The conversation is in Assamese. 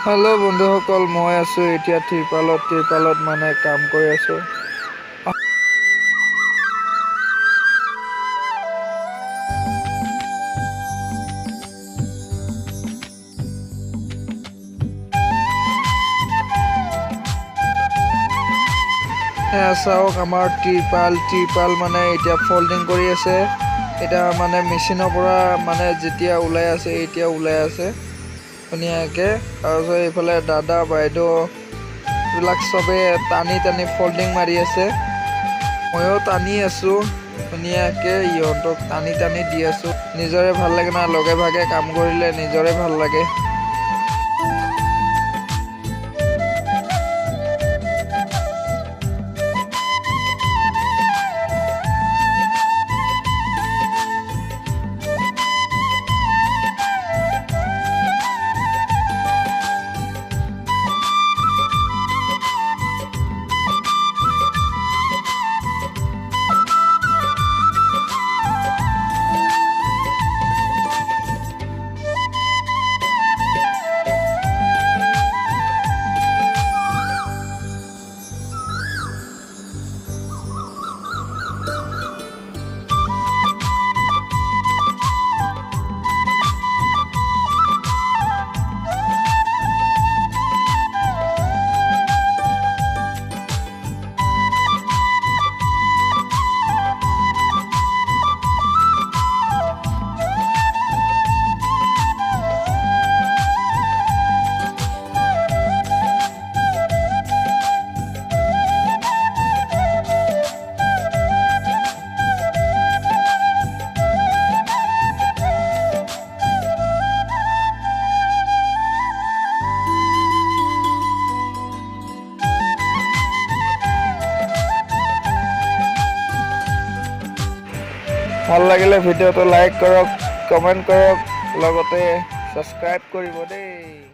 হেল্ল' বন্ধুসকল, মই আছোঁ এতিয়া ত্ৰিপালত মানে কাম কৰি আছোঁ। এয়া চাওক, আমাৰ ত্ৰিপাল মানে এতিয়া ফল্ডিং কৰি আছে। এতিয়া মানে মেচিনৰ পৰা মানে যেতিয়া ওলাই আছে, এতিয়া ওলাই আছে ধুনীয়াকৈ। তাৰপিছত এইফালে দাদা বাইদেউ এইবিলাক চবে টানি ফল্ডিং মাৰি আছে। ময়ো টানি আছোঁ ধুনীয়াকৈ, ইহঁতক টানি দি আছোঁ। নিজৰে ভাল লাগে না, লগে ভাগে কাম কৰিলে নিজৰে ভাল লাগে। ভাল লাগিলে ভিডিঅ'টো লাইক কৰক, কমেণ্ট কৰক, লগতে ছাবস্ক্ৰাইব কৰিব দেই।